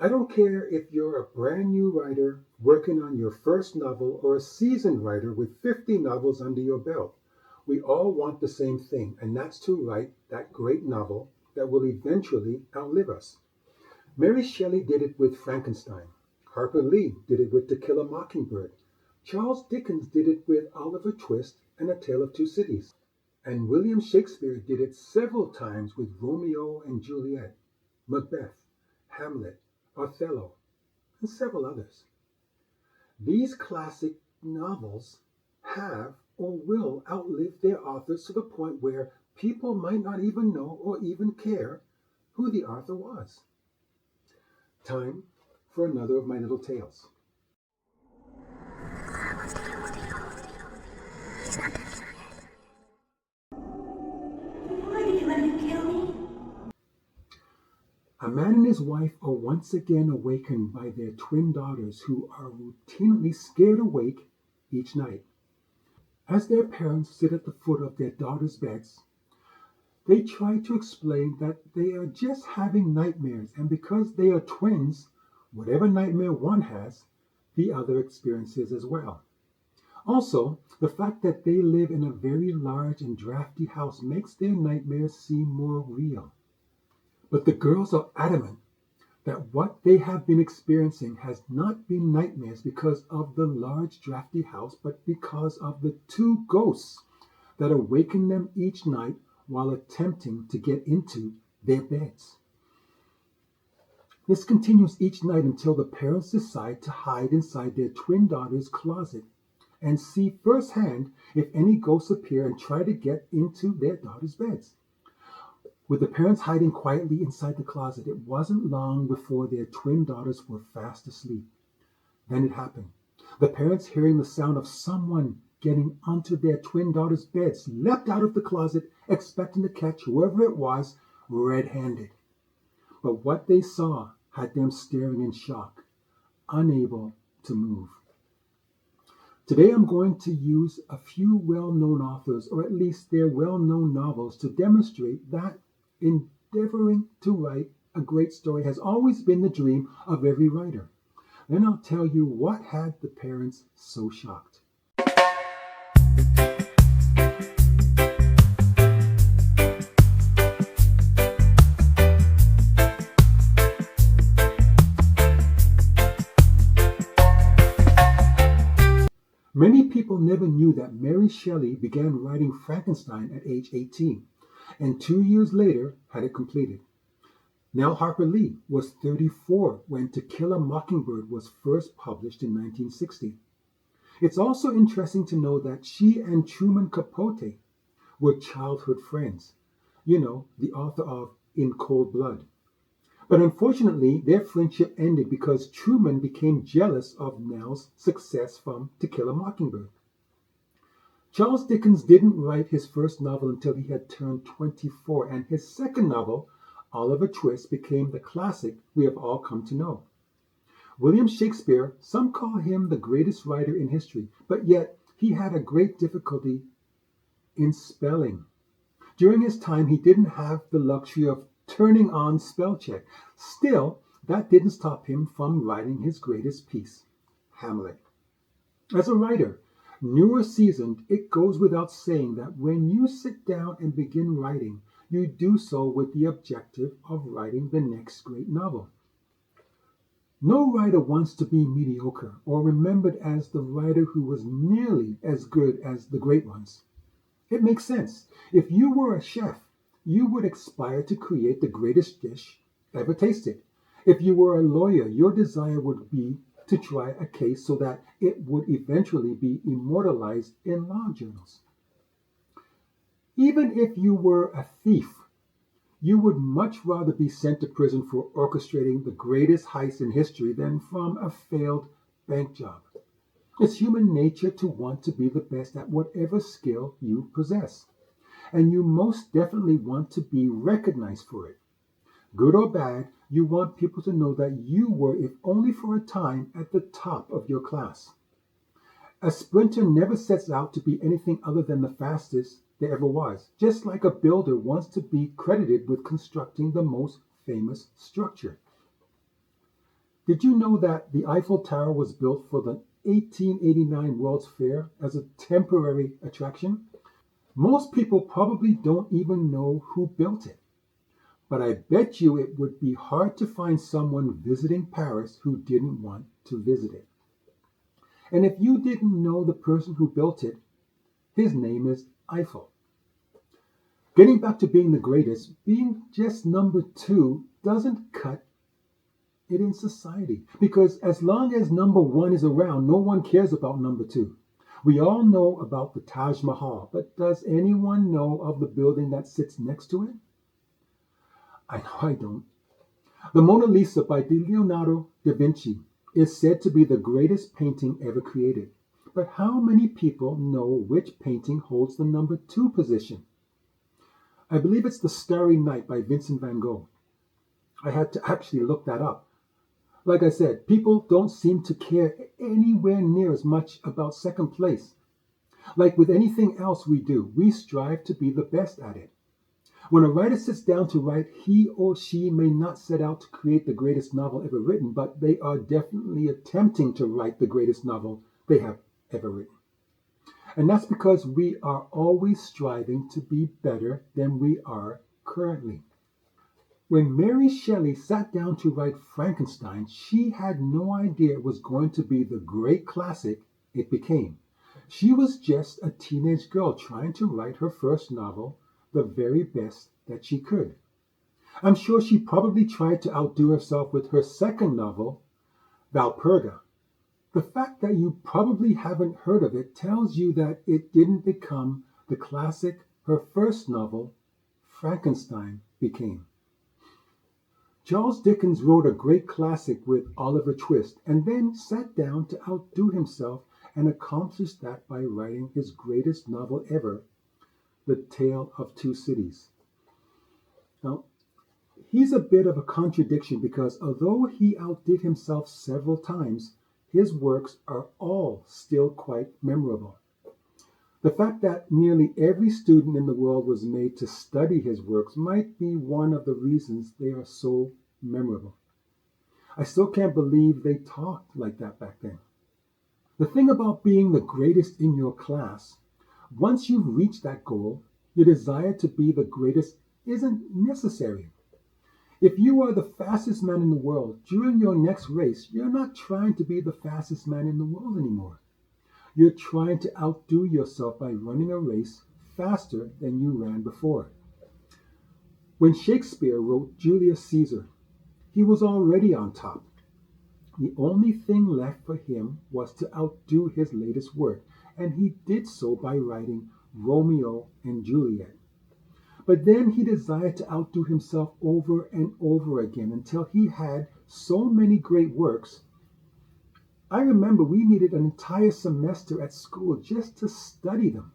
I don't care if you're a brand new writer working on your first novel or a seasoned writer with 50 novels under your belt. We all want the same thing, and that's to write that great novel that will eventually outlive us. Mary Shelley did it with Frankenstein. Harper Lee did it with To Kill a Mockingbird. Charles Dickens did it with Oliver Twist and A Tale of Two Cities. And William Shakespeare did it several times with Romeo and Juliet, Macbeth, Hamlet, Othello, and several others. These classic novels have or will outlive their authors to the point where people might not even know or even care who the author was. Time for another of my little tales. Why did you let him kill me? A man and his wife are once again awakened by their twin daughters who are routinely scared awake each night. As their parents sit at the foot of their daughters' beds, they try to explain that they are just having nightmares, and because they are twins, whatever nightmare one has, the other experiences as well. Also, the fact that they live in a very large and drafty house makes their nightmares seem more real. But the girls are adamant that what they have been experiencing has not been nightmares because of the large drafty house, but because of the two ghosts that awaken them each night while attempting to get into their beds. This continues each night until the parents decide to hide inside their twin daughter's closet and see firsthand if any ghosts appear and try to get into their daughters' beds. With the parents hiding quietly inside the closet, it wasn't long before their twin daughters were fast asleep. Then it happened. The parents, hearing the sound of someone getting onto their twin daughters' beds, leapt out of the closet, expecting to catch whoever it was red-handed. But what they saw had them staring in shock, unable to move. Today I'm going to use a few well-known authors, or at least their well-known novels, to demonstrate that endeavoring to write a great story has always been the dream of every writer. Then I'll tell you what had the parents so shocked. Many people never knew that Mary Shelley began writing Frankenstein at age 18, and 2 years later had it completed. Nell Harper Lee was 34 when To Kill a Mockingbird was first published in 1960. It's also interesting to know that she and Truman Capote were childhood friends. You know, the author of In Cold Blood. But unfortunately, their friendship ended because Truman became jealous of Nell's success from To Kill a Mockingbird. Charles Dickens didn't write his first novel until he had turned 24, and his second novel, Oliver Twist, became the classic we have all come to know. William Shakespeare, some call him the greatest writer in history, but yet he had a great difficulty in spelling. During his time, he didn't have the luxury of turning on spell check. Still, that didn't stop him from writing his greatest piece, Hamlet. As a writer, new or seasoned, it goes without saying that when you sit down and begin writing, you do so with the objective of writing the next great novel. No writer wants to be mediocre or remembered as the writer who was nearly as good as the great ones. It makes sense. If you were a chef, you would aspire to create the greatest dish ever tasted. If you were a lawyer, your desire would be to try a case so that it would eventually be immortalized in law journals. Even if you were a thief, you would much rather be sent to prison for orchestrating the greatest heist in history than from a failed bank job. It's human nature to want to be the best at whatever skill you possess, and you most definitely want to be recognized for it. Good or bad, you want people to know that you were, if only for a time, at the top of your class. A sprinter never sets out to be anything other than the fastest there ever was, just like a builder wants to be credited with constructing the most famous structure. Did you know that the Eiffel Tower was built for the 1889 World's Fair as a temporary attraction? Most people probably don't even know who built it, but I bet you it would be hard to find someone visiting Paris who didn't want to visit it. And if you didn't know the person who built it, his name is Eiffel. Getting back to being the greatest, being just number two doesn't cut it in society. Because as long as number one is around, no one cares about number two. We all know about the Taj Mahal, but does anyone know of the building that sits next to it? I know I don't. The Mona Lisa by Leonardo da Vinci is said to be the greatest painting ever created. But how many people know which painting holds the number two position? I believe it's The Starry Night by Vincent van Gogh. I had to actually look that up. Like I said, people don't seem to care anywhere near as much about second place. Like with anything else we do, we strive to be the best at it. When a writer sits down to write, he or she may not set out to create the greatest novel ever written, but they are definitely attempting to write the greatest novel they have ever written. And that's because we are always striving to be better than we are currently. When Mary Shelley sat down to write Frankenstein, she had no idea it was going to be the great classic it became. She was just a teenage girl trying to write her first novel the very best that she could. I'm sure she probably tried to outdo herself with her second novel, Valperga. The fact that you probably haven't heard of it tells you that it didn't become the classic her first novel, Frankenstein, became. Charles Dickens wrote a great classic with Oliver Twist and then sat down to outdo himself and accomplished that by writing his greatest novel ever, The Tale of Two Cities. Now, he's a bit of a contradiction because although he outdid himself several times, his works are all still quite memorable. The fact that nearly every student in the world was made to study his works might be one of the reasons they are so memorable. I still can't believe they talked like that back then. The thing about being the greatest in your class, once you've reached that goal, your desire to be the greatest isn't necessary. If you are the fastest man in the world, during your next race, you're not trying to be the fastest man in the world anymore. You're trying to outdo yourself by running a race faster than you ran before. When Shakespeare wrote Julius Caesar, he was already on top. The only thing left for him was to outdo his latest work, and he did so by writing Romeo and Juliet. But then he desired to outdo himself over and over again until he had so many great works. I remember we needed an entire semester at school just to study them.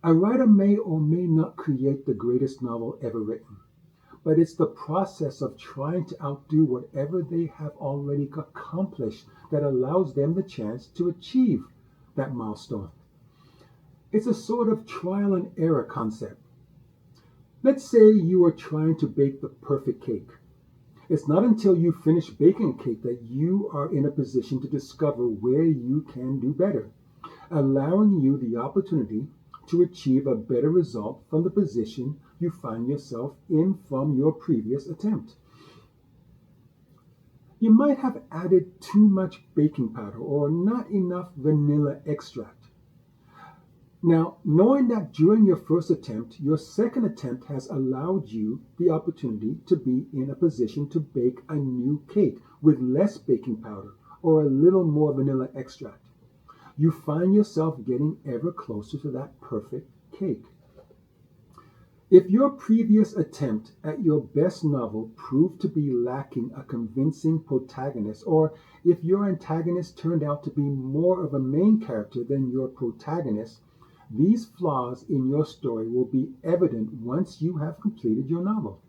A writer may or may not create the greatest novel ever written, but it's the process of trying to outdo whatever they have already accomplished that allows them the chance to achieve that milestone. It's a sort of trial and error concept. Let's say you are trying to bake the perfect cake. It's not until you finish baking a cake that you are in a position to discover where you can do better, allowing you the opportunity to achieve a better result from the position you find yourself in from your previous attempt. You might have added too much baking powder or not enough vanilla extract. Now, knowing that during your first attempt, your second attempt has allowed you the opportunity to be in a position to bake a new cake with less baking powder or a little more vanilla extract, you find yourself getting ever closer to that perfect cake. If your previous attempt at your best novel proved to be lacking a convincing protagonist, or if your antagonist turned out to be more of a main character than your protagonist, these flaws in your story will be evident once you have completed your novel.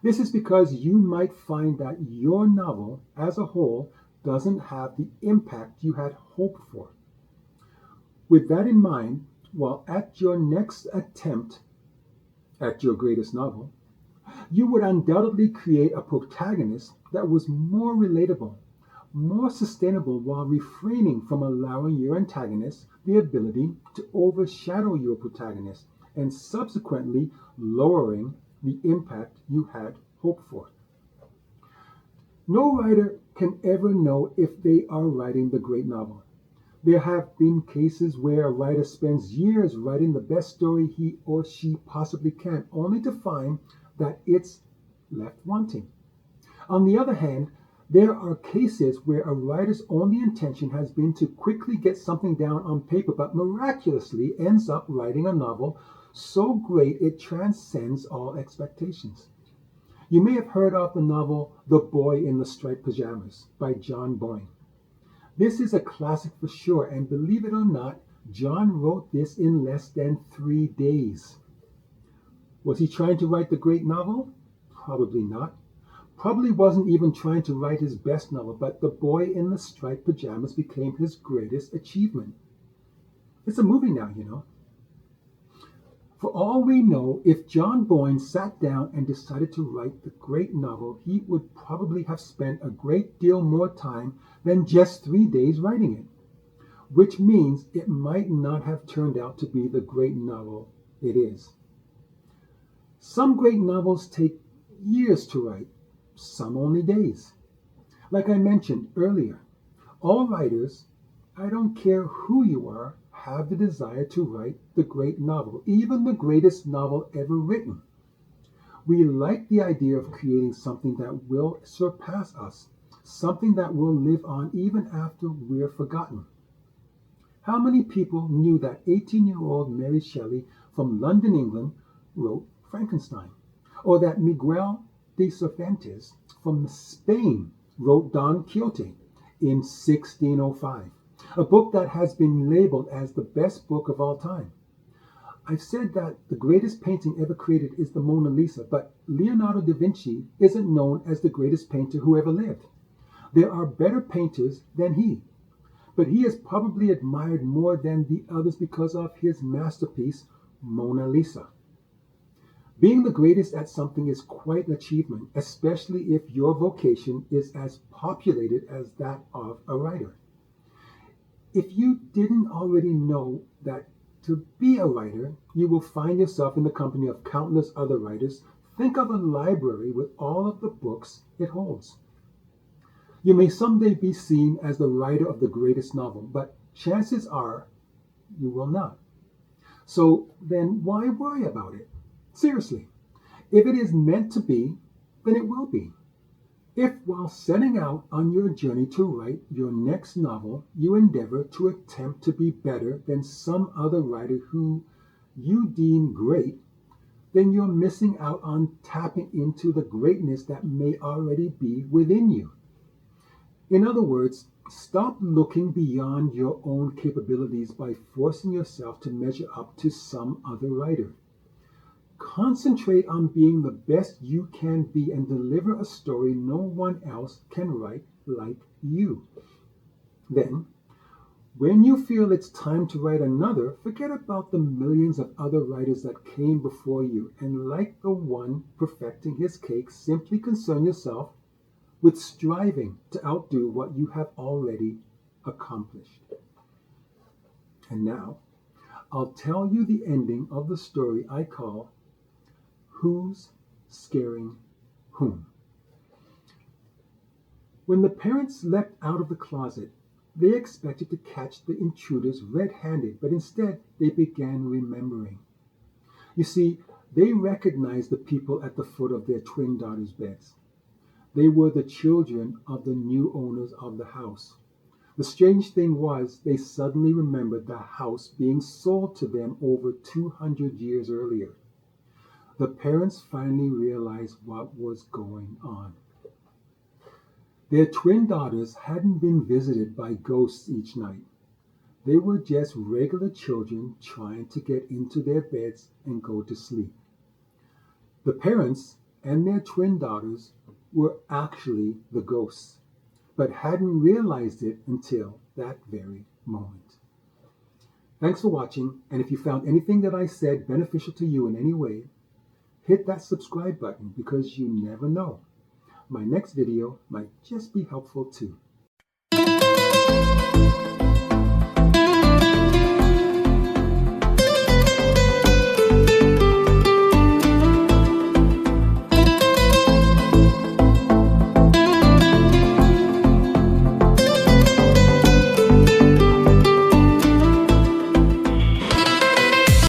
This is because you might find that your novel as a whole doesn't have the impact you had hoped for. With that in mind, while at your next attempt at your greatest novel, You would undoubtedly create a protagonist that was more relatable, more sustainable while refraining from allowing your antagonist the ability to overshadow your protagonist and subsequently lowering the impact you had hoped for. No writer can ever know if they are writing the great novel. There have been cases where a writer spends years writing the best story he or she possibly can, only to find that it's left wanting. On the other hand, there are cases where a writer's only intention has been to quickly get something down on paper, but miraculously ends up writing a novel so great it transcends all expectations. You may have heard of the novel The Boy in the Striped Pajamas by John Boyne. This is a classic for sure, and believe it or not, John wrote this in less than 3 days. Was he trying to write the great novel? Probably not. Probably wasn't even trying to write his best novel, but The Boy in the Striped Pajamas became his greatest achievement. It's a movie now, you know. For all we know, if John Boyne sat down and decided to write the great novel, he would probably have spent a great deal more time than just 3 days writing it, which means it might not have turned out to be the great novel it is. Some great novels take years to write, some only days. Like I mentioned earlier, all writers, I don't care who you are, have the desire to write the great novel, even the greatest novel ever written. We like the idea of creating something that will surpass us, something that will live on even after we're forgotten. How many people knew that 18-year-old Mary Shelley from London, England, wrote Frankenstein? Or that Miguel de Cervantes from Spain wrote Don Quixote in 1605? A book that has been labeled as the best book of all time. I've said that the greatest painting ever created is the Mona Lisa, but Leonardo da Vinci isn't known as the greatest painter who ever lived. There are better painters than he, but he is probably admired more than the others because of his masterpiece, Mona Lisa. Being the greatest at something is quite an achievement, especially if your vocation is as populated as that of a writer. If you didn't already know that to be a writer, you will find yourself in the company of countless other writers. Think of a library with all of the books it holds. You may someday be seen as the writer of the greatest novel, but chances are you will not. So then why worry about it? Seriously, if it is meant to be, then it will be. If while setting out on your journey to write your next novel, you endeavor to attempt to be better than some other writer who you deem great, then you're missing out on tapping into the greatness that may already be within you. In other words, stop looking beyond your own capabilities by forcing yourself to measure up to some other writer. Concentrate on being the best you can be and deliver a story no one else can write like you. Then, when you feel it's time to write another, forget about the millions of other writers that came before you, and like the one perfecting his cake, simply concern yourself with striving to outdo what you have already accomplished. And now, I'll tell you the ending of the story I call Who's Scaring Whom? When the parents leapt out of the closet, they expected to catch the intruders red-handed, but instead they began remembering. You see, they recognized the people at the foot of their twin daughters' beds. They were the children of the new owners of the house. The strange thing was, they suddenly remembered the house being sold to them over 200 years earlier. The parents finally realized what was going on. Their twin daughters hadn't been visited by ghosts each night. They were just regular children trying to get into their beds and go to sleep. The parents and their twin daughters were actually the ghosts, but hadn't realized it until that very moment. Thanks for watching, and if you found anything that I said beneficial to you in any way, Hit that subscribe button because you never know. My next video might just be helpful too.